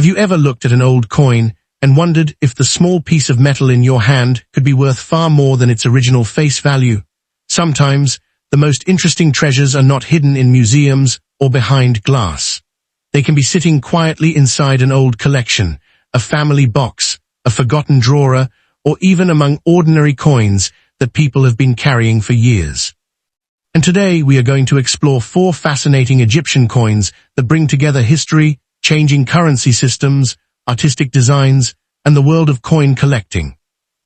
you ever looked at an old coin and wondered if the small piece of metal in your hand could be worth far more than its original face value? Sometimes, the most interesting treasures are not hidden in museums or behind glass. They can be sitting quietly inside an old collection, a family box, a forgotten drawer, or even among ordinary coins that people have been carrying for years. And today we are going to explore 4 fascinating Egyptian coins that bring together history, changing currency systems, artistic designs, and the world of coin collecting.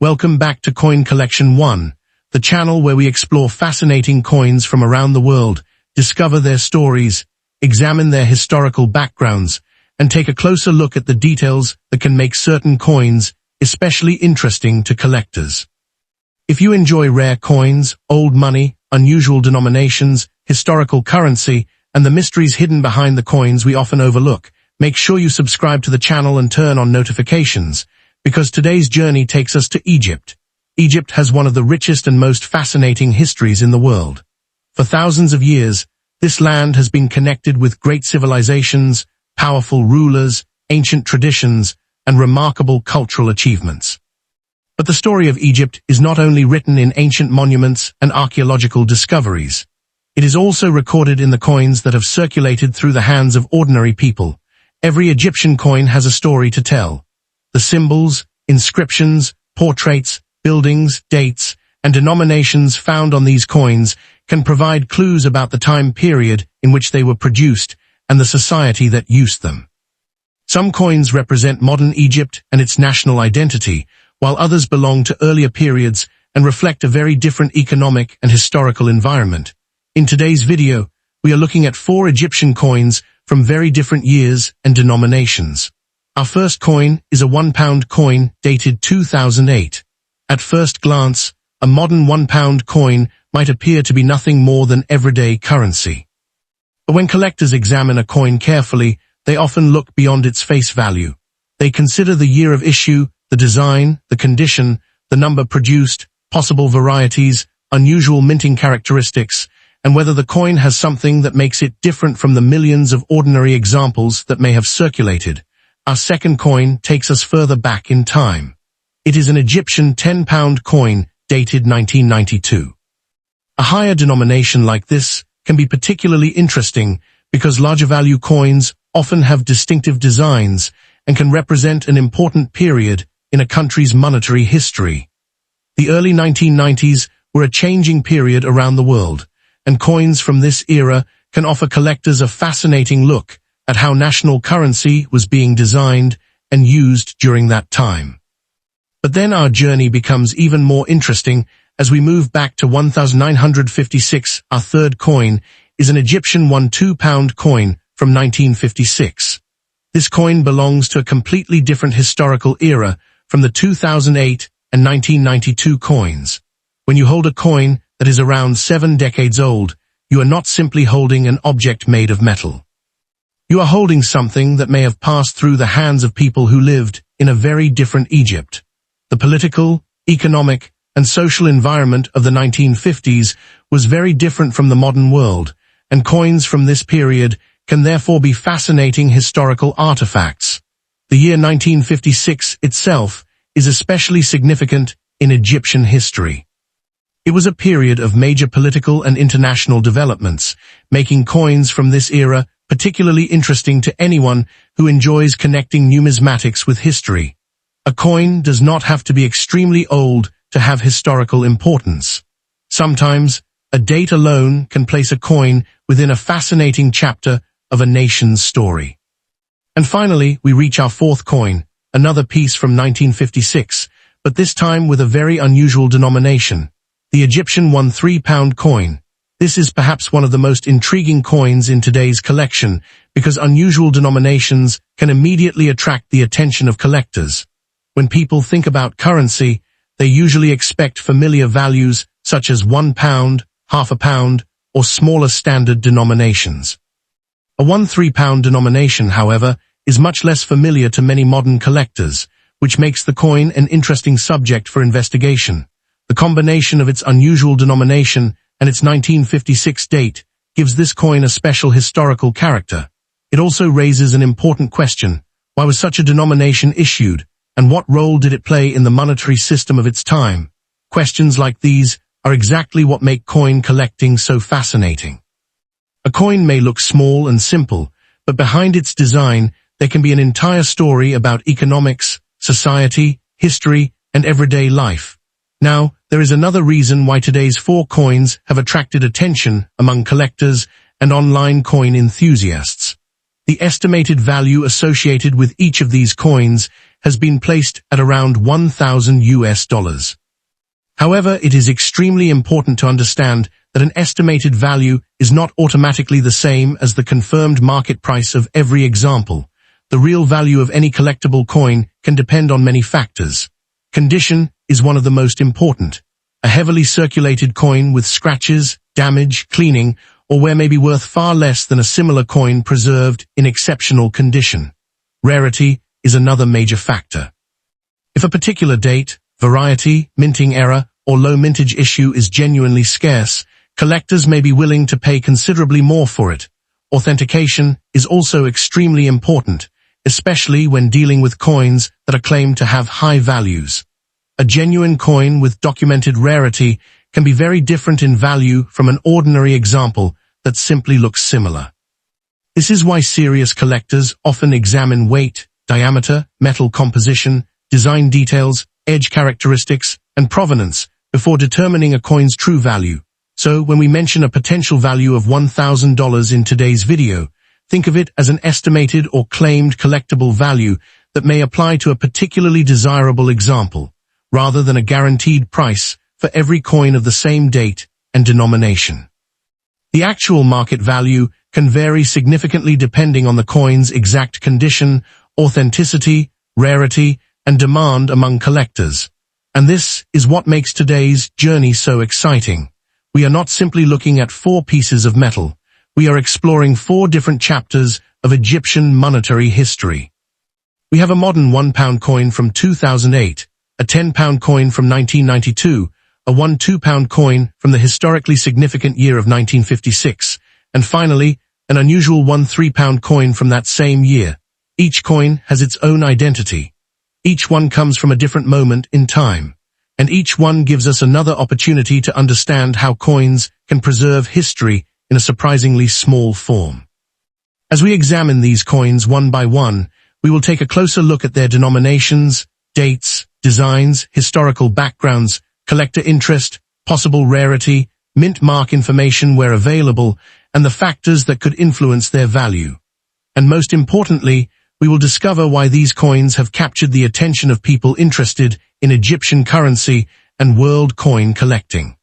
Welcome back to Coin Collection 1, the channel where we explore fascinating coins from around the world, discover their stories, examine their historical backgrounds, and take a closer look at the details that can make certain coins especially interesting to collectors. If you enjoy rare coins, old money, unusual denominations, historical currency, and the mysteries hidden behind the coins we often overlook, make sure you subscribe to the channel and turn on notifications, because today's journey takes us to Egypt. Egypt has one of the richest and most fascinating histories in the world. For thousands of years, this land has been connected with great civilizations, powerful rulers, ancient traditions, and remarkable cultural achievements. But the story of Egypt is not only written in ancient monuments and archaeological discoveries. It is also recorded in the coins that have circulated through the hands of ordinary people. Every Egyptian coin has a story to tell. The symbols, inscriptions, portraits, buildings, dates, and denominations found on these coins can provide clues about the time period in which they were produced and the society that used them. Some coins represent modern Egypt and its national identity, while others belong to earlier periods and reflect a very different economic and historical environment. In today's video, we are looking at 4 Egyptian coins from very different years and denominations. Our first coin is a £1 coin dated 2008. At first glance, a modern £1 coin might appear to be nothing more than everyday currency. But when collectors examine a coin carefully, they often look beyond its face value. They consider the year of issue, the design, the condition, the number produced, possible varieties, unusual minting characteristics, and whether the coin has something that makes it different from the millions of ordinary examples that may have circulated. Our second coin takes us further back in time. It is an Egyptian £10 coin dated 1992. A higher denomination like this can be particularly interesting because larger value coins often have distinctive designs and can represent an important period in a country's monetary history. The early 1990s were a changing period around the world, and coins from this era can offer collectors a fascinating look at how national currency was being designed and used during that time. But then our journey becomes even more interesting as we move back to 1956. Our third coin is an Egyptian £2 coin from 1956. This coin belongs to a completely different historical era from the 2008 and 1992 coins. When you hold a coin that is around 7 decades old, you are not simply holding an object made of metal. You are holding something that may have passed through the hands of people who lived in a very different Egypt. The political, economic, and social environment of the 1950s was very different from the modern world, and coins from this period can therefore be fascinating historical artifacts. The year 1956 itself is especially significant in Egyptian history. It was a period of major political and international developments, making coins from this era particularly interesting to anyone who enjoys connecting numismatics with history. A coin does not have to be extremely old to have historical importance. Sometimes, a date alone can place a coin within a fascinating chapter of a nation's story. And finally, we reach our fourth coin, another piece from 1956, but this time with a very unusual denomination, the Egyptian £3 coin. This is perhaps one of the most intriguing coins in today's collection because unusual denominations can immediately attract the attention of collectors. When people think about currency, they usually expect familiar values such as £1, half a pound, or smaller standard denominations. A £3 denomination, however, is much less familiar to many modern collectors, which makes the coin an interesting subject for investigation. The combination of its unusual denomination and its 1956 date gives this coin a special historical character. It also raises an important question: Why was such a denomination issued, and what role did it play in the monetary system of its time? Questions like these are exactly what make coin collecting so fascinating. A coin may look small and simple, but behind its design, there can be an entire story about economics, society, history, and everyday life. Now, there is another reason why today's 4 coins have attracted attention among collectors and online coin enthusiasts. The estimated value associated with each of these coins has been placed at around $1,000. However, it is extremely important to understand that an estimated value is not automatically the same as the confirmed market price of every example. The real value of any collectible coin can depend on many factors. Condition is one of the most important. A heavily circulated coin with scratches, damage, cleaning, or wear may be worth far less than a similar coin preserved in exceptional condition. Rarity is another major factor. If a particular date, variety, minting error, or low mintage issue is genuinely scarce, collectors may be willing to pay considerably more for it. Authentication is also extremely important, especially when dealing with coins that are claimed to have high values. A genuine coin with documented rarity can be very different in value from an ordinary example that simply looks similar. This is why serious collectors often examine weight, diameter, metal composition, design details, edge characteristics, and provenance before determining a coin's true value. So, when we mention a potential value of $1,000 in today's video, think of it as an estimated or claimed collectible value that may apply to a particularly desirable example, rather than a guaranteed price for every coin of the same date and denomination. The actual market value can vary significantly depending on the coin's exact condition, authenticity, rarity, and demand among collectors. And this is what makes today's journey so exciting. We are not simply looking at 4 pieces of metal. We are exploring 4 different chapters of Egyptian monetary history. We have a modern £1 coin from 2008, a £10 coin from 1992, a £1 coin from the historically significant year of 1956, and finally, an unusual £3 coin from that same year. Each coin has its own identity. Each one comes from a different moment in time, and each one gives us another opportunity to understand how coins can preserve history in a surprisingly small form. As we examine these coins one by one, we will take a closer look at their denominations, dates, designs, historical backgrounds, collector interest, possible rarity, mint mark information where available, and the factors that could influence their value. And most importantly, we will discover why these coins have captured the attention of people interested in Egyptian currency and world coin collecting.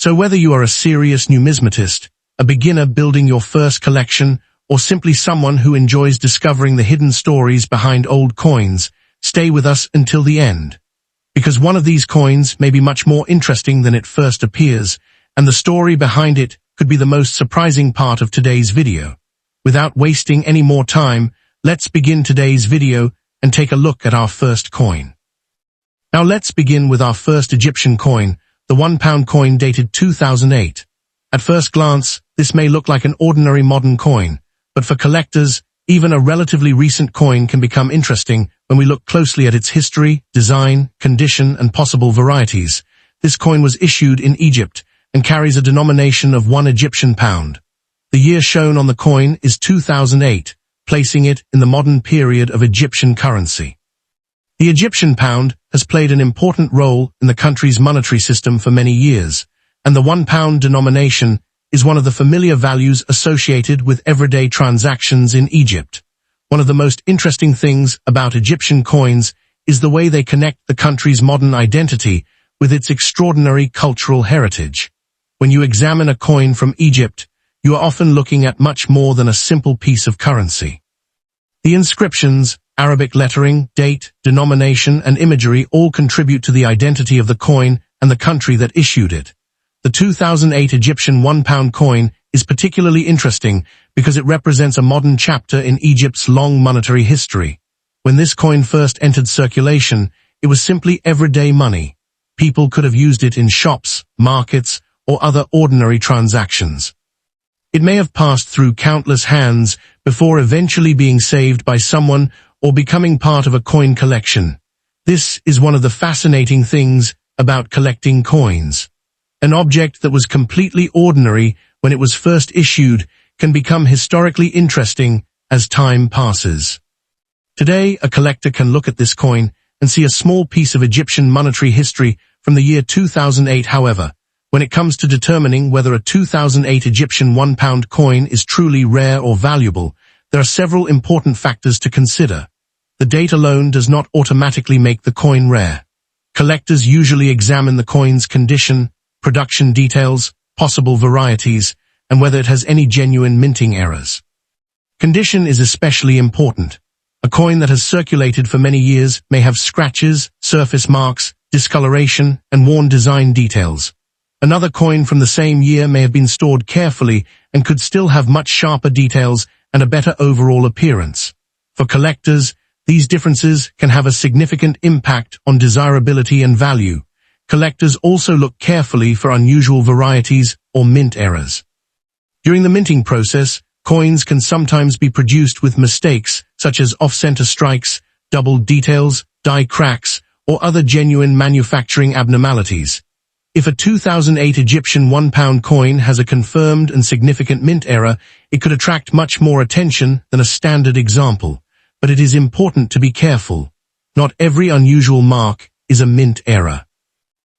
So whether you are a serious numismatist, a beginner building your first collection, or simply someone who enjoys discovering the hidden stories behind old coins, stay with us until the end. Because one of these coins may be much more interesting than it first appears, and the story behind it could be the most surprising part of today's video. Without wasting any more time, let's begin today's video and take a look at our first coin. Now let's begin with our first Egyptian coin, the £1 coin dated 2008. At first glance, this may look like an ordinary modern coin, but for collectors, even a relatively recent coin can become interesting when we look closely at its history, design, condition, and possible varieties. This coin was issued in Egypt and carries a denomination of 1 Egyptian pound. The year shown on the coin is 2008, placing it in the modern period of Egyptian currency. The Egyptian pound has played an important role in the country's monetary system for many years, and the £1 denomination is one of the familiar values associated with everyday transactions in Egypt. One of the most interesting things about Egyptian coins is the way they connect the country's modern identity with its extraordinary cultural heritage. When you examine a coin from Egypt, you are often looking at much more than a simple piece of currency. The inscriptions, Arabic lettering, date, denomination, and imagery all contribute to the identity of the coin and the country that issued it. The 2008 Egyptian £1 coin is particularly interesting because it represents a modern chapter in Egypt's long monetary history. When this coin first entered circulation, it was simply everyday money. People could have used it in shops, markets, or other ordinary transactions. It may have passed through countless hands before eventually being saved by someone or becoming part of a coin collection. This is one of the fascinating things about collecting coins. An object that was completely ordinary when it was first issued can become historically interesting as time passes. Today, a collector can look at this coin and see a small piece of Egyptian monetary history from the year 2008. However, when it comes to determining whether a 2008 Egyptian £1 coin is truly rare or valuable, there are several important factors to consider. The date alone does not automatically make the coin rare. Collectors usually examine the coin's condition, production details, possible varieties, and whether it has any genuine minting errors. Condition is especially important. A coin that has circulated for many years may have scratches, surface marks, discoloration, and worn design details. Another coin from the same year may have been stored carefully and could still have much sharper details and a better overall appearance. For collectors, these differences can have a significant impact on desirability and value. Collectors also look carefully for unusual varieties or mint errors. During the minting process, coins can sometimes be produced with mistakes such as off-center strikes, doubled details, die cracks, or other genuine manufacturing abnormalities. If a 2008 Egyptian £1 coin has a confirmed and significant mint error, it could attract much more attention than a standard example. But it is important to be careful. Not every unusual mark is a mint error.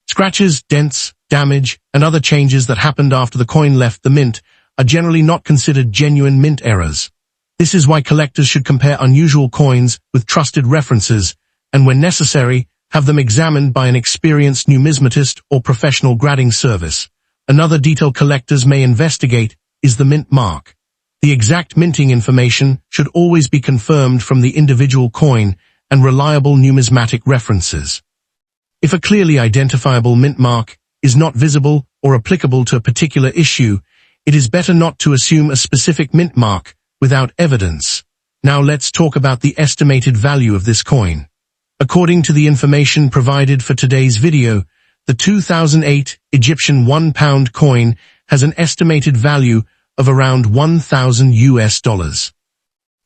Scratches, dents, damage, and other changes that happened after the coin left the mint are generally not considered genuine mint errors. This is why collectors should compare unusual coins with trusted references, and when necessary, have them examined by an experienced numismatist or professional grading service. Another detail collectors may investigate is the mint mark. The exact minting information should always be confirmed from the individual coin and reliable numismatic references. If a clearly identifiable mint mark is not visible or applicable to a particular issue, it is better not to assume a specific mint mark without evidence. Now let's talk about the estimated value of this coin. According to the information provided for today's video, the 2008 Egyptian £1 coin has an estimated value of around $1,000.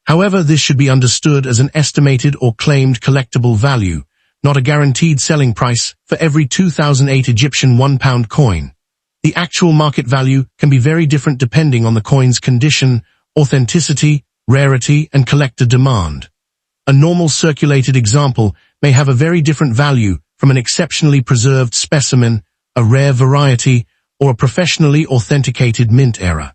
However, this should be understood as an estimated or claimed collectible value, not a guaranteed selling price for every 2008 Egyptian £1 coin. The actual market value can be very different depending on the coin's condition, authenticity, rarity, and collector demand. A normal circulated example may have a very different value from an exceptionally preserved specimen, a rare variety, or a professionally authenticated mint error.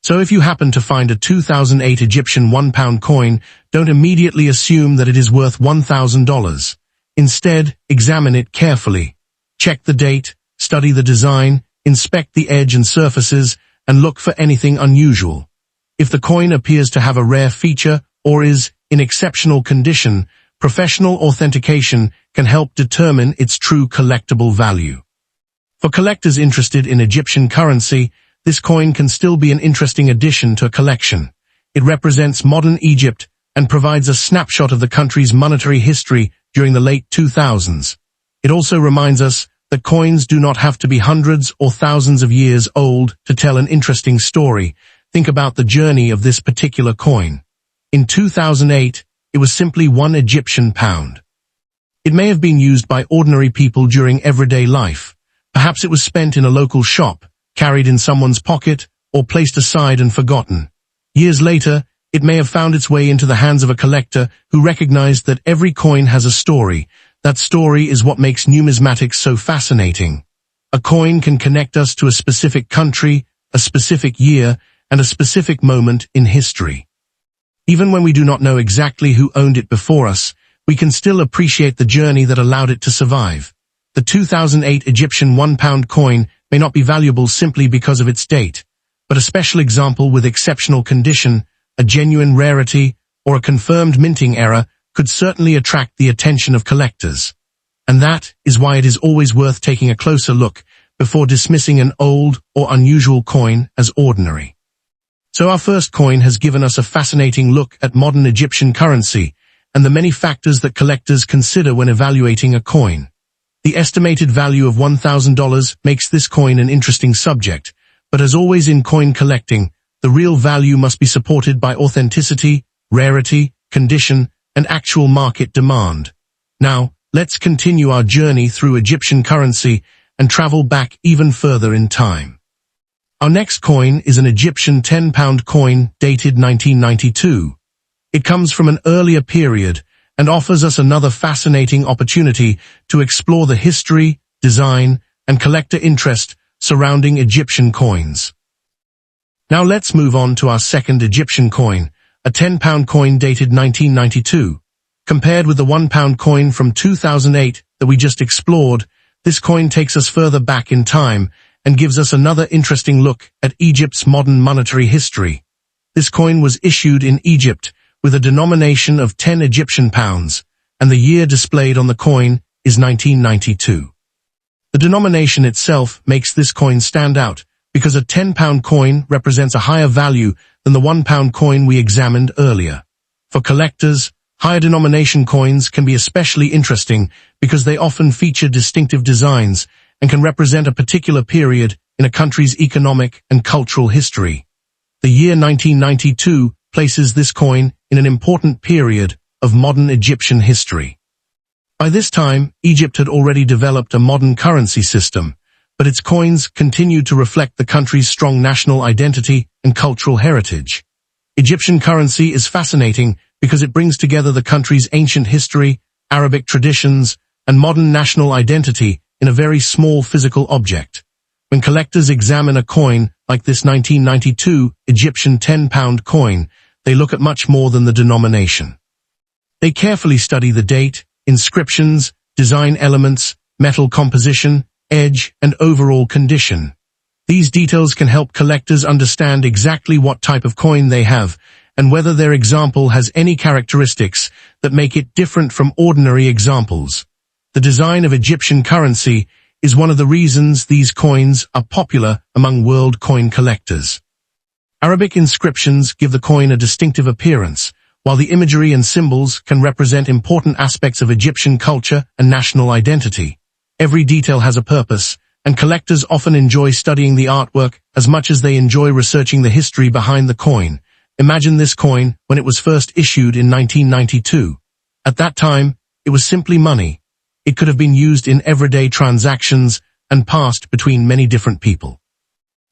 So if you happen to find a 2008 Egyptian £1 coin, don't immediately assume that it is worth $1,000. Instead, examine it carefully. Check the date, study the design, inspect the edge and surfaces, and look for anything unusual. If the coin appears to have a rare feature or is in exceptional condition, professional authentication can help determine its true collectible value. For collectors interested in Egyptian currency, this coin can still be an interesting addition to a collection. It represents modern Egypt and provides a snapshot of the country's monetary history during the late 2000s. It also reminds us that coins do not have to be hundreds or thousands of years old to tell an interesting story. Think about the journey of this particular coin. In 2008, it was simply one Egyptian pound. It may have been used by ordinary people during everyday life. Perhaps it was spent in a local shop, carried in someone's pocket, or placed aside and forgotten. Years later, it may have found its way into the hands of a collector who recognized that every coin has a story. That story is what makes numismatics so fascinating. A coin can connect us to a specific country, a specific year, and a specific moment in history. Even when we do not know exactly who owned it before us, we can still appreciate the journey that allowed it to survive. The 2008 Egyptian £1 coin may not be valuable simply because of its date, but a special example with exceptional condition, a genuine rarity, or a confirmed minting error could certainly attract the attention of collectors. And that is why it is always worth taking a closer look before dismissing an old or unusual coin as ordinary. So our first coin has given us a fascinating look at modern Egyptian currency and the many factors that collectors consider when evaluating a coin. The estimated value of $1,000 makes this coin an interesting subject, but as always in coin collecting, the real value must be supported by authenticity, rarity, condition, and actual market demand. Now, let's continue our journey through Egyptian currency and travel back even further in time. Our next coin is an Egyptian £10 coin dated 1992. It comes from an earlier period and offers us another fascinating opportunity to explore the history, design, and collector interest surrounding Egyptian coins. Now let's move on to our second Egyptian coin, a £10 coin dated 1992. Compared with the £1 coin from 2008 that we just explored, this coin takes us further back in time and gives us another interesting look at Egypt's modern monetary history. This coin was issued in Egypt with a denomination of 10 Egyptian pounds, and the year displayed on the coin is 1992. The denomination itself makes this coin stand out because a £10 coin represents a higher value than the £1 coin we examined earlier. For collectors, higher denomination coins can be especially interesting because they often feature distinctive designs and can represent a particular period in a country's economic and cultural history. The year 1992 places this coin in an important period of modern Egyptian history. By this time, Egypt had already developed a modern currency system, but its coins continued to reflect the country's strong national identity and cultural heritage. Egyptian currency is fascinating because it brings together the country's ancient history, Arabic traditions, and modern national identity in a very small physical object. When collectors examine a coin like this 1992 Egyptian £10 coin, they look at much more than the denomination. They carefully study the date, inscriptions, design elements, metal composition, edge, and overall condition. These details can help collectors understand exactly what type of coin they have and whether their example has any characteristics that make it different from ordinary examples. The design of Egyptian currency is one of the reasons these coins are popular among world coin collectors. Arabic inscriptions give the coin a distinctive appearance, while the imagery and symbols can represent important aspects of Egyptian culture and national identity. Every detail has a purpose, and collectors often enjoy studying the artwork as much as they enjoy researching the history behind the coin. Imagine this coin when it was first issued in 1992. At that time, it was simply money. It could have been used in everyday transactions and passed between many different people.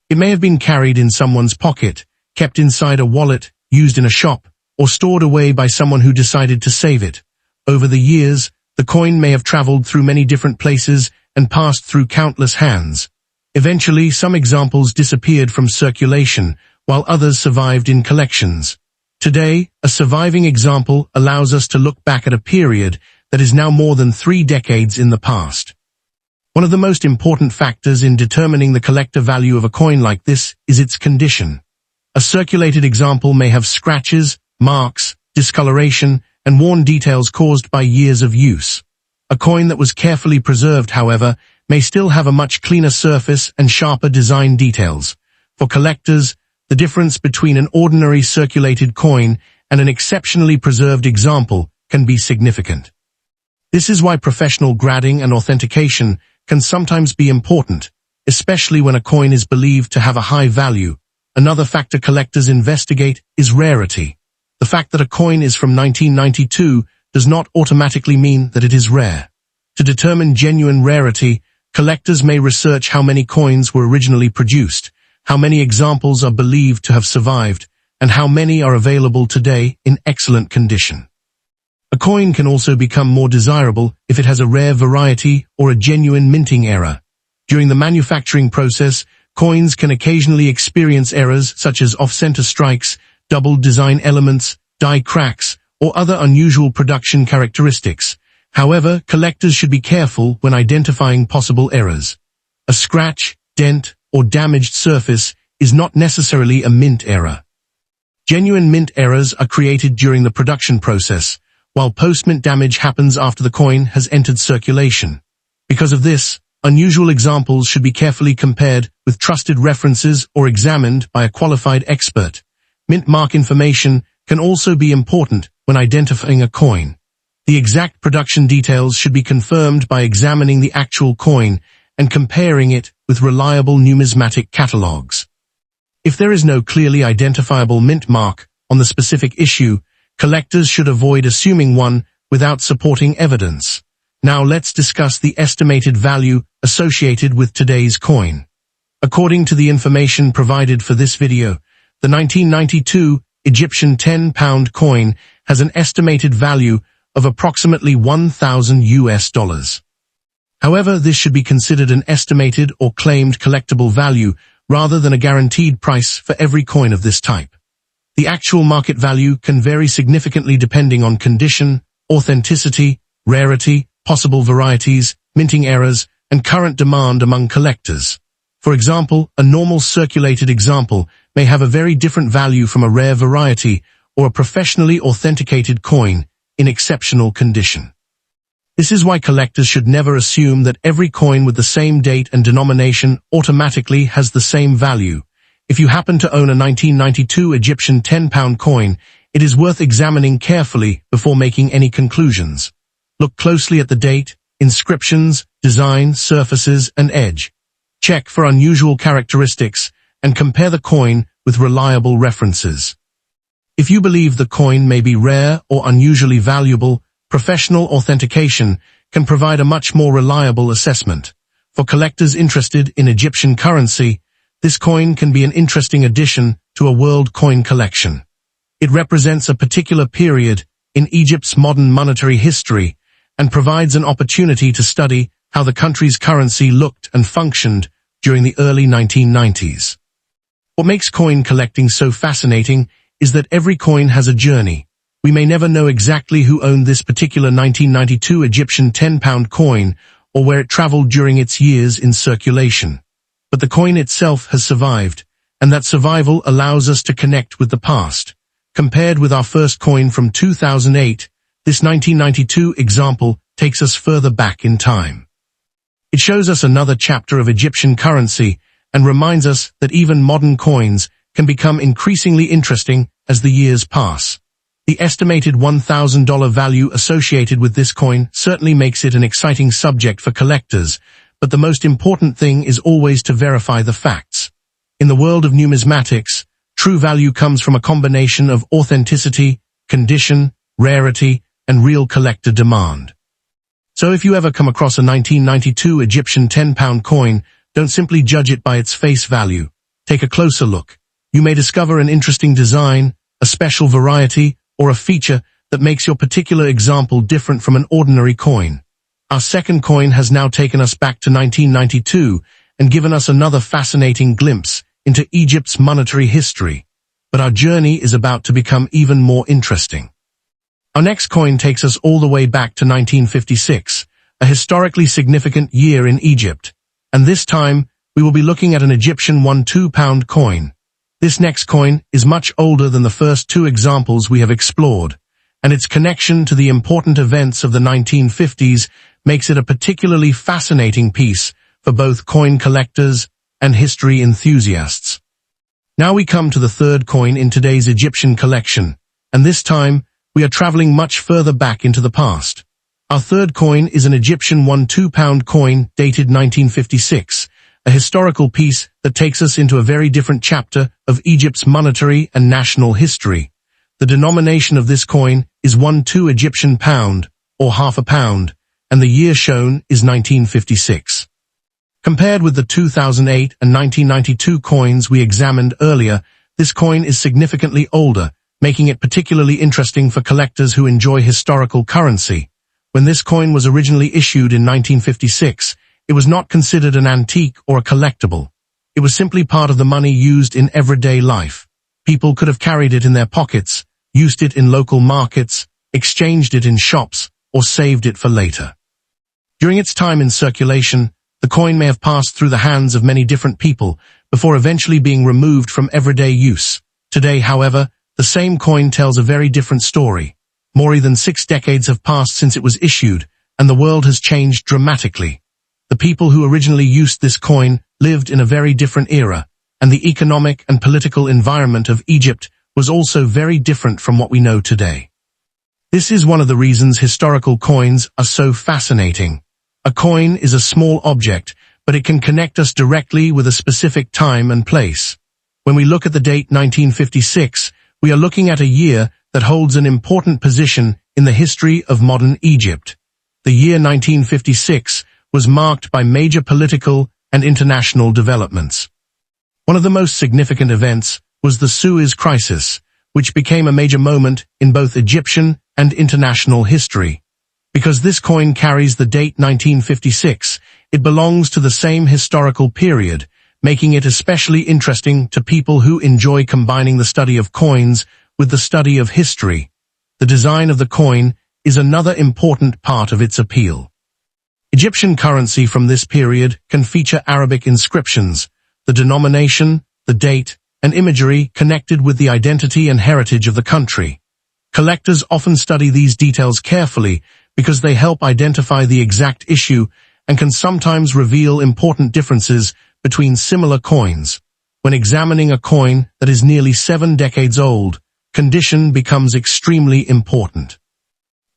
It may have been carried in someone's pocket, kept inside a wallet, used in a shop, or stored away by someone who decided to save it. Over the years, the coin may have traveled through many different places and passed through countless hands. Eventually, some examples disappeared from circulation, while others survived in collections. Today, a surviving example allows us to look back at a period that is now more than 3 decades in the past. One of the most important factors in determining the collector value of a coin like this is its condition. A circulated example may have scratches, marks, discoloration, and worn details caused by years of use. A coin that was carefully preserved, however, may still have a much cleaner surface and sharper design details. For collectors, the difference between an ordinary circulated coin and an exceptionally preserved example can be significant. This is why professional grading and authentication can sometimes be important, especially when a coin is believed to have a high value. Another factor collectors investigate is rarity. The fact that a coin is from 1992 does not automatically mean that it is rare. To determine genuine rarity, collectors may research how many coins were originally produced, how many examples are believed to have survived, and how many are available today in excellent condition. A coin can also become more desirable if it has a rare variety or a genuine minting error. During the manufacturing process, coins can occasionally experience errors such as off-center strikes, double design elements, die cracks, or other unusual production characteristics. However, collectors should be careful when identifying possible errors. A scratch, dent, or damaged surface is not necessarily a mint error. Genuine mint errors are created during the production process, while post-mint damage happens after the coin has entered circulation. Because of this, unusual examples should be carefully compared with trusted references or examined by a qualified expert. Mint mark information can also be important when identifying a coin. The exact production details should be confirmed by examining the actual coin and comparing it with reliable numismatic catalogs. If there is no clearly identifiable mint mark on the specific issue, Collectors should avoid assuming one without supporting evidence. Now let's discuss the estimated value associated with today's coin. According to the information provided for this video, the 1992 Egyptian £10 coin has an estimated value of approximately $1,000. However, this should be considered an estimated or claimed collectible value rather than a guaranteed price for every coin of this type. The actual market value can vary significantly depending on condition, authenticity, rarity, possible varieties, minting errors, and current demand among collectors. For example, a normal circulated example may have a very different value from a rare variety or a professionally authenticated coin in exceptional condition. This is why collectors should never assume that every coin with the same date and denomination automatically has the same value. If you happen to own a 1992 Egyptian £10 coin, it is worth examining carefully before making any conclusions. Look closely at the date, inscriptions, design, surfaces, and edge. Check for unusual characteristics and compare the coin with reliable references. If you believe the coin may be rare or unusually valuable, professional authentication can provide a much more reliable assessment. For collectors interested in Egyptian currency, this coin can be an interesting addition to a world coin collection. It represents a particular period in Egypt's modern monetary history and provides an opportunity to study how the country's currency looked and functioned during the early 1990s. What makes coin collecting so fascinating is that every coin has a journey. We may never know exactly who owned this particular 1992 Egyptian £10 coin or where it traveled during its years in circulation. But the coin itself has survived, and that survival allows us to connect with the past. Compared with our first coin from 2008, this 1992 example takes us further back in time. It shows us another chapter of Egyptian currency and reminds us that even modern coins can become increasingly interesting as the years pass. The estimated $1,000 value associated with this coin certainly makes it an exciting subject for collectors, but the most important thing is always to verify the facts. In the world of numismatics, true value comes from a combination of authenticity, condition, rarity, and real collector demand. So if you ever come across a 1992 Egyptian £10 coin, don't simply judge it by its face value. Take a closer look. You may discover an interesting design, a special variety, or a feature that makes your particular example different from an ordinary coin. Our second coin has now taken us back to 1992 and given us another fascinating glimpse into Egypt's monetary history. But our journey is about to become even more interesting. Our next coin takes us all the way back to 1956, a historically significant year in Egypt. And this time, we will be looking at an Egyptian £2 coin. This next coin is much older than the first two examples we have explored, and its connection to the important events of the 1950s makes it a particularly fascinating piece for both coin collectors and history enthusiasts. Now we come to the third coin in today's Egyptian collection, and this time, we are traveling much further back into the past. Our third coin is an Egyptian £2 coin dated 1956, a historical piece that takes us into a very different chapter of Egypt's monetary and national history. The denomination of this coin is 1 Egyptian pound, or half a pound, and the year shown is 1956. Compared with the 2008 and 1992 coins we examined earlier, this coin is significantly older, making it particularly interesting for collectors who enjoy historical currency. When this coin was originally issued in 1956, it was not considered an antique or a collectible. It was simply part of the money used in everyday life. People could have carried it in their pockets, used it in local markets, exchanged it in shops, or saved it for later. During its time in circulation, the coin may have passed through the hands of many different people before eventually being removed from everyday use. Today, however, the same coin tells a very different story. More than 6 decades have passed since it was issued, and the world has changed dramatically. The people who originally used this coin lived in a very different era, and the economic and political environment of Egypt was also very different from what we know today. This is one of the reasons historical coins are so fascinating. A coin is a small object, but it can connect us directly with a specific time and place. When we look at the date 1956, we are looking at a year that holds an important position in the history of modern Egypt. The year 1956 was marked by major political and international developments. One of the most significant events was the Suez Crisis, which became a major moment in both Egyptian and international history. Because this coin carries the date 1956, it belongs to the same historical period, making it especially interesting to people who enjoy combining the study of coins with the study of history. The design of the coin is another important part of its appeal. Egyptian currency from this period can feature Arabic inscriptions, the denomination, the date, and imagery connected with the identity and heritage of the country. Collectors often study these details carefully because they help identify the exact issue and can sometimes reveal important differences between similar coins. When examining a coin that is nearly 7 decades old, condition becomes extremely important.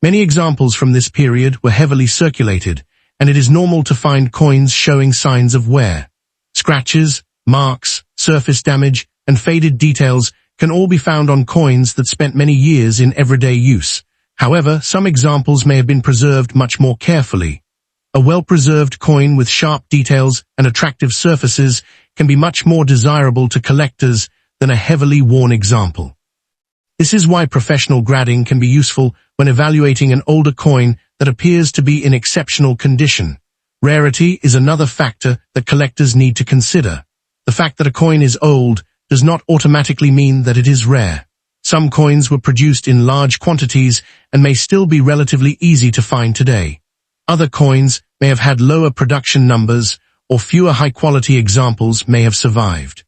Many examples from this period were heavily circulated, and it is normal to find coins showing signs of wear. Scratches, marks, surface damage, and faded details can all be found on coins that spent many years in everyday use. However, some examples may have been preserved much more carefully. A well-preserved coin with sharp details and attractive surfaces can be much more desirable to collectors than a heavily worn example. This is why professional grading can be useful when evaluating an older coin that appears to be in exceptional condition. Rarity is another factor that collectors need to consider. The fact that a coin is old does not automatically mean that it is rare. Some coins were produced in large quantities and may still be relatively easy to find today. Other coins may have had lower production numbers, or fewer high-quality examples may have survived.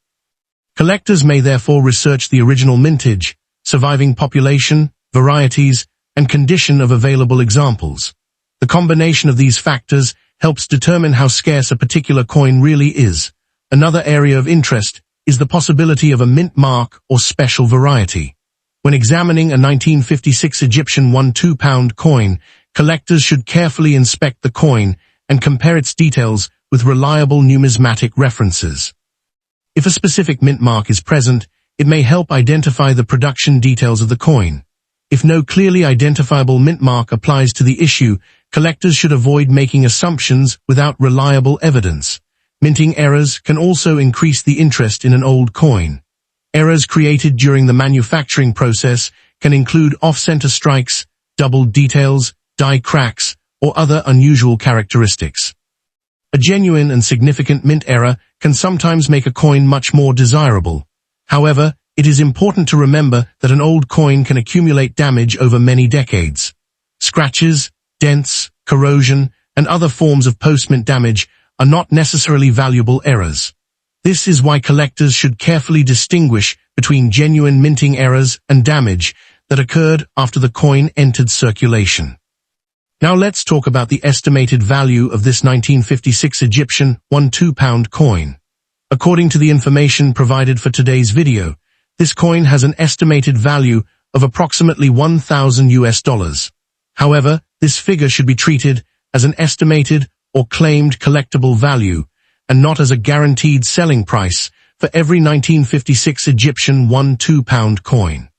Collectors may therefore research the original mintage, surviving population, varieties, and condition of available examples. The combination of these factors helps determine how scarce a particular coin really is. Another area of interest is the possibility of a mint mark or special variety. When examining a 1956 Egyptian 1 pound coin, collectors should carefully inspect the coin and compare its details with reliable numismatic references. If a specific mint mark is present, it may help identify the production details of the coin. If no clearly identifiable mint mark applies to the issue, collectors should avoid making assumptions without reliable evidence. Minting errors can also increase the interest in an old coin. Errors created during the manufacturing process can include off-center strikes, doubled details, die cracks, or other unusual characteristics. A genuine and significant mint error can sometimes make a coin much more desirable. However, it is important to remember that an old coin can accumulate damage over many decades. Scratches, dents, corrosion, and other forms of post-mint damage are not necessarily valuable errors. This is why collectors should carefully distinguish between genuine minting errors and damage that occurred after the coin entered circulation. Now let's talk about the estimated value of this 1956 Egyptian 1 pound coin. According to the information provided for today's video, this coin has an estimated value of approximately $1,000. However, this figure should be treated as an estimated or claimed collectible value, and not as a guaranteed selling price for every 1956 Egyptian 1 pound coin.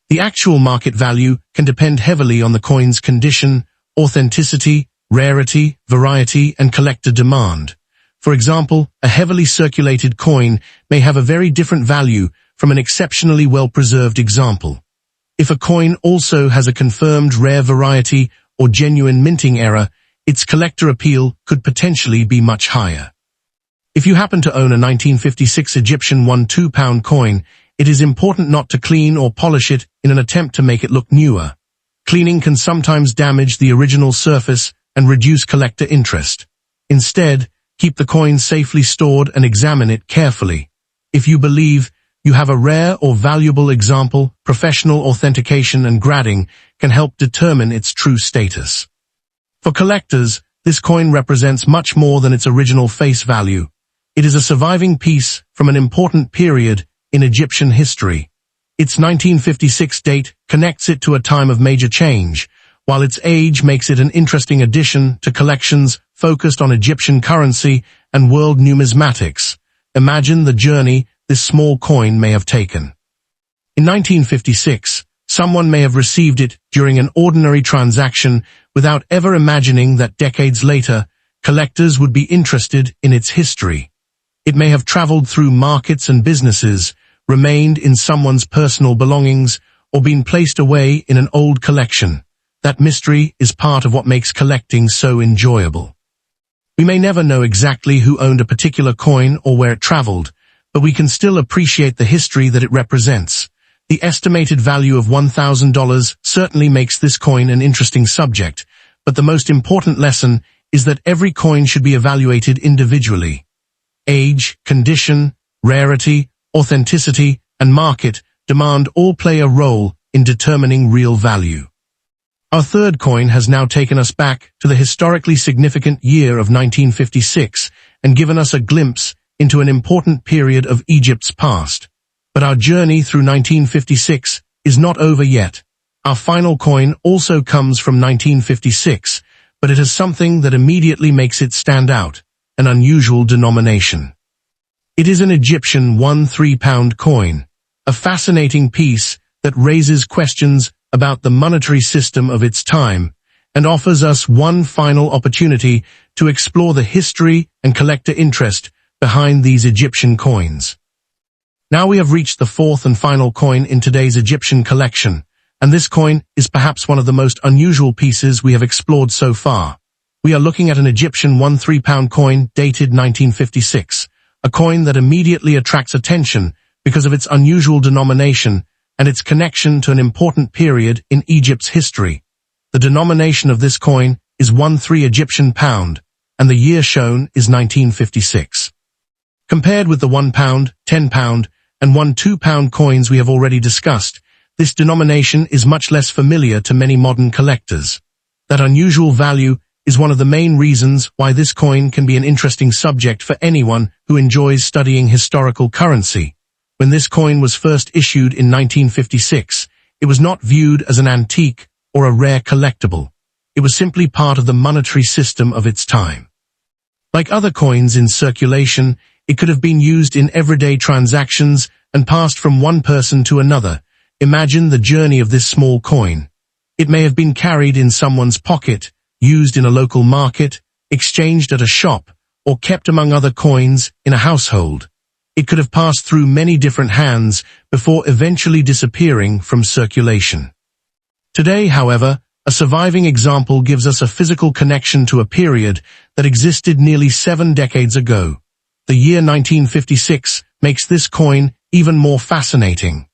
The actual market value can depend heavily on the coin's condition, authenticity, rarity, variety, and collector demand. For example, a heavily circulated coin may have a very different value from an exceptionally well-preserved example. If a coin also has a confirmed rare variety or genuine minting error, its collector appeal could potentially be much higher. If you happen to own a 1956 Egyptian 1 pound coin, it is important not to clean or polish it in an attempt to make it look newer. Cleaning can sometimes damage the original surface and reduce collector interest. Instead, keep the coin safely stored and examine it carefully. If you believe you have a rare or valuable example, professional authentication and grading can help determine its true status. For collectors, this coin represents much more than its original face value. It is a surviving piece from an important period in Egyptian history. Its 1956 date connects it to a time of major change, while its age makes it an interesting addition to collections focused on Egyptian currency and world numismatics. Imagine the journey this small coin may have taken. In 1956, Someone may have received it during an ordinary transaction without ever imagining that decades later, collectors would be interested in its history. It may have traveled through markets and businesses, remained in someone's personal belongings, or been placed away in an old collection. That mystery is part of what makes collecting so enjoyable. We may never know exactly who owned a particular coin or where it traveled, but we can still appreciate the history that it represents. The estimated value of $1,000 certainly makes this coin an interesting subject, but the most important lesson is that every coin should be evaluated individually. Age, condition, rarity, authenticity, and market demand all play a role in determining real value. Our third coin has now taken us back to the historically significant year of 1956 and given us a glimpse into an important period of Egypt's past. But our journey through 1956 is not over yet. Our final coin also comes from 1956, but it has something that immediately makes it stand out, an unusual denomination. It is an Egyptian 1 3-pound coin, a fascinating piece that raises questions about the monetary system of its time and offers us one final opportunity to explore the history and collector interest behind these Egyptian coins. Now we have reached the fourth and final coin in today's Egyptian collection, and this coin is perhaps one of the most unusual pieces we have explored so far. We are looking at an Egyptian 1 3-pound coin dated 1956, a coin that immediately attracts attention because of its unusual denomination and its connection to an important period in Egypt's history. The denomination of this coin is 1 3 Egyptian pound, and the year shown is 1956. Compared with the 1 pound, 10 pound, and 1 2-pound coins we have already discussed, this denomination is much less familiar to many modern collectors. That unusual value is one of the main reasons why this coin can be an interesting subject for anyone who enjoys studying historical currency. When this coin was first issued in 1956, it was not viewed as an antique or a rare collectible. It was simply part of the monetary system of its time. Like other coins in circulation, it could have been used in everyday transactions and passed from one person to another. Imagine the journey of this small coin. It may have been carried in someone's pocket, used in a local market, exchanged at a shop, or kept among other coins in a household. It could have passed through many different hands before eventually disappearing from circulation. Today, however, a surviving example gives us a physical connection to a period that existed nearly 7 decades ago. The year 1956 makes this coin even more fascinating.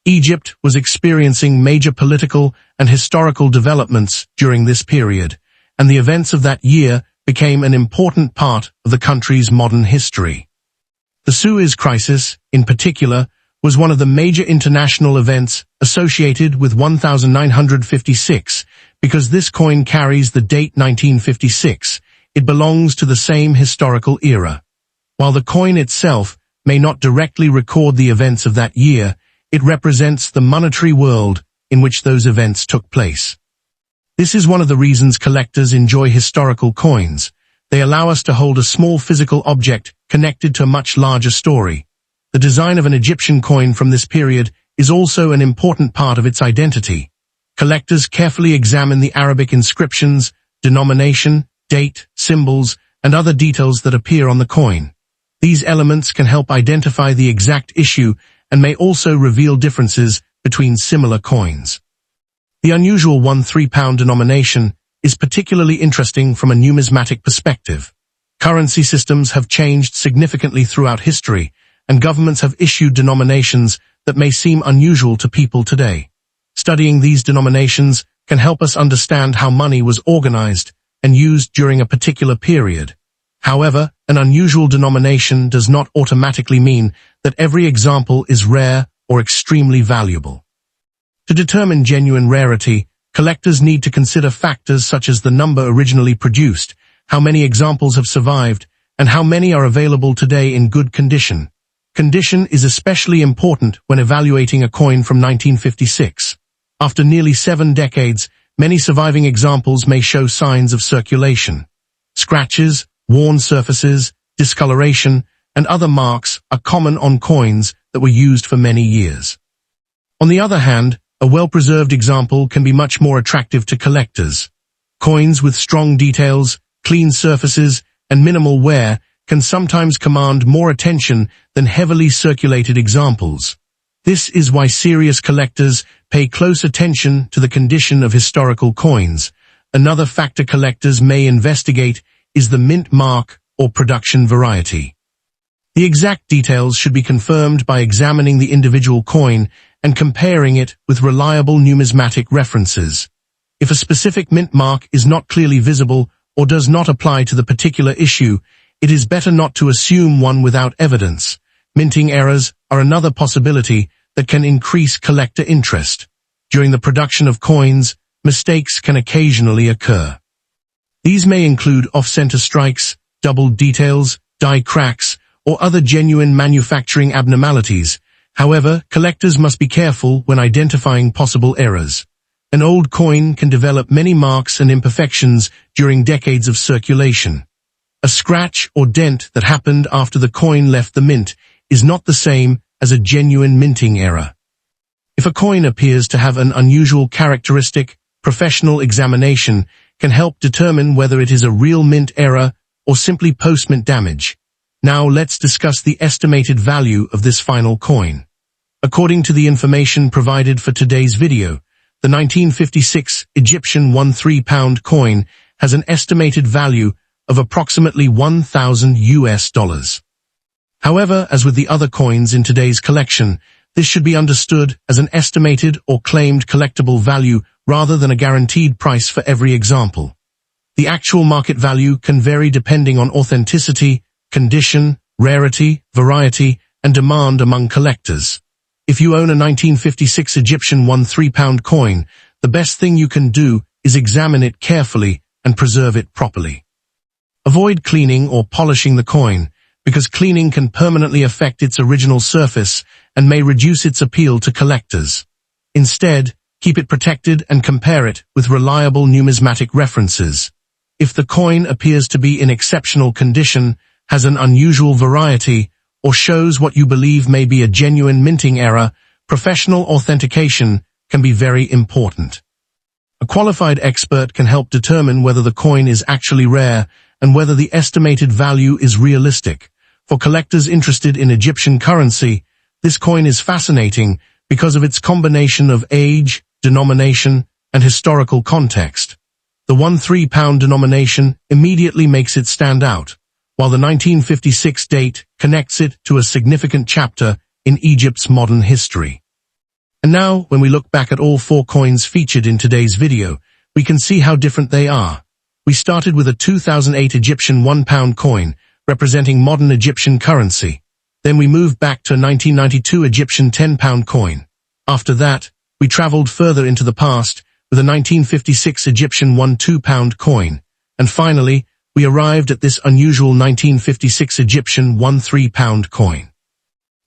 Egypt was experiencing major political and historical developments during this period, and the events of that year became an important part of the country's modern history. The Suez Crisis, in particular, was one of the major international events associated with 1956, because this coin carries the date 1956. It belongs to the same historical era. While the coin itself may not directly record the events of that year, it represents the monetary world in which those events took place. This is one of the reasons collectors enjoy historical coins. They allow us to hold a small physical object connected to a much larger story. The design of an Egyptian coin from this period is also an important part of its identity. Collectors carefully examine the Arabic inscriptions, denomination, date, symbols, and other details that appear on the coin. These elements can help identify the exact issue and may also reveal differences between similar coins. The unusual 1 3-pound denomination is particularly interesting from a numismatic perspective. Currency systems have changed significantly throughout history, and governments have issued denominations that may seem unusual to people today. Studying these denominations can help us understand how money was organized and used during a particular period. However, an unusual denomination does not automatically mean that every example is rare or extremely valuable. To determine genuine rarity, collectors need to consider factors such as the number originally produced, how many examples have survived, and how many are available today in good condition. Condition is especially important when evaluating a coin from 1956. After nearly 7 decades, many surviving examples may show signs of circulation. Scratches, worn surfaces, discoloration, and other marks are common on coins that were used for many years. On the other hand, A well-preserved example can be much more attractive to collectors. Coins with strong details, clean surfaces, and minimal wear can sometimes command more attention than heavily circulated examples. This is why serious collectors pay close attention to the condition of historical coins. Another factor collectors may investigate is the mint mark or production variety. The exact details should be confirmed by examining the individual coin and comparing it with reliable numismatic references. If a specific mint mark is not clearly visible or does not apply to the particular issue, it is better not to assume one without evidence. Minting errors are another possibility that can increase collector interest. During the production of coins, mistakes can occasionally occur. These may include off-center strikes, doubled details, die cracks, or other genuine manufacturing abnormalities. However, collectors must be careful when identifying possible errors. An old coin can develop many marks and imperfections during decades of circulation. A scratch or dent that happened after the coin left the mint is not the same as a genuine minting error. If a coin appears to have an unusual characteristic, professional examination can help determine whether it is a real mint error or simply post-mint damage. Now let's discuss the estimated value of this final coin. According to the information provided for today's video, the 1956 Egyptian 1 pound has an estimated value of approximately $1,000. However, as with the other coins in today's collection, this should be understood as an estimated or claimed collectible value rather than a guaranteed price for every example. The actual market value can vary depending on authenticity, condition, rarity, variety, and demand among collectors. If you own a 1956 Egyptian 1 pound coin, the best thing you can do is examine it carefully and preserve it properly. Avoid cleaning or polishing the coin, because cleaning can permanently affect its original surface and may reduce its appeal to collectors. Instead, keep it protected and compare it with reliable numismatic references. If the coin appears to be in exceptional condition, has an unusual variety, or shows what you believe may be a genuine minting error, professional authentication can be very important. A qualified expert can help determine whether the coin is actually rare and whether the estimated value is realistic. For collectors interested in Egyptian currency, this coin is fascinating because of its combination of age, denomination, and historical context. The 1 pound denomination immediately makes it stand out, while the 1956 date connects it to a significant chapter in Egypt's modern history. And now, when we look back at all 4 coins featured in today's video, we can see how different they are. We started with a 2008 Egyptian 1 pound coin, representing modern Egyptian currency. Then we moved back to a 1992 Egyptian 10 pound coin. After that, we traveled further into the past with a 1956 Egyptian 1 pound coin. And finally, we arrived at this unusual 1956 Egyptian 1 pound coin.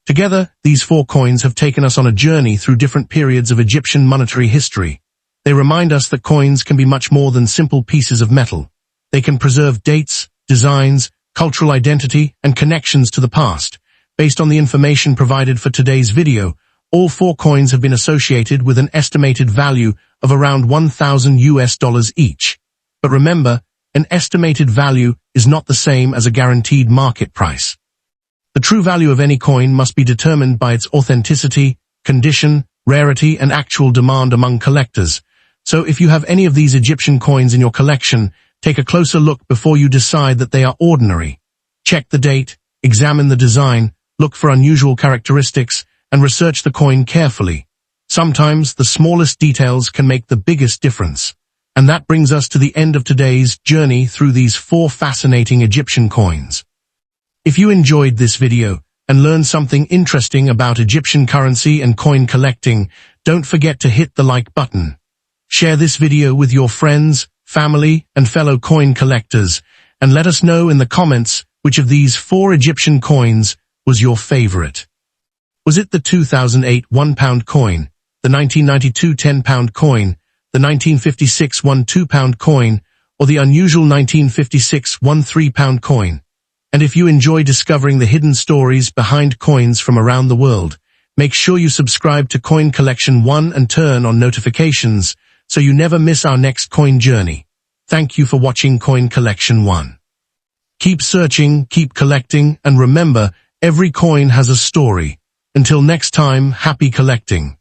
Together, these 4 coins have taken us on a journey through different periods of Egyptian monetary history. They remind us that coins can be much more than simple pieces of metal. They can preserve dates, designs, cultural identity, and connections to the past. Based on the information provided for today's video, all 4 coins have been associated with an estimated value of around $1,000 each. But remember, an estimated value is not the same as a guaranteed market price. The true value of any coin must be determined by its authenticity, condition, rarity, and actual demand among collectors. So if you have any of these Egyptian coins in your collection, take a closer look before you decide that they are ordinary. Check the date, examine the design, look for unusual characteristics, and research the coin carefully. Sometimes the smallest details can make the biggest difference. And that brings us to the end of today's journey through these 4 fascinating Egyptian coins. If you enjoyed this video and learned something interesting about Egyptian currency and coin collecting, don't forget to hit the like button. Share this video with your friends, family, and fellow coin collectors, and let us know in the comments which of these 4 Egyptian coins was your favorite. Was it the 2008 1 pound coin, the 1992 10 pound coin, the 1956 1 pound coin, or the unusual 1956 1 pound coin? And if you enjoy discovering the hidden stories behind coins from around the world, Make sure you subscribe to Coin Collection 1 and turn on notifications so you never miss our next coin journey. Thank you for watching Coin Collection 1. Keep searching, keep collecting, and remember, every coin has a story. Until next time, happy collecting.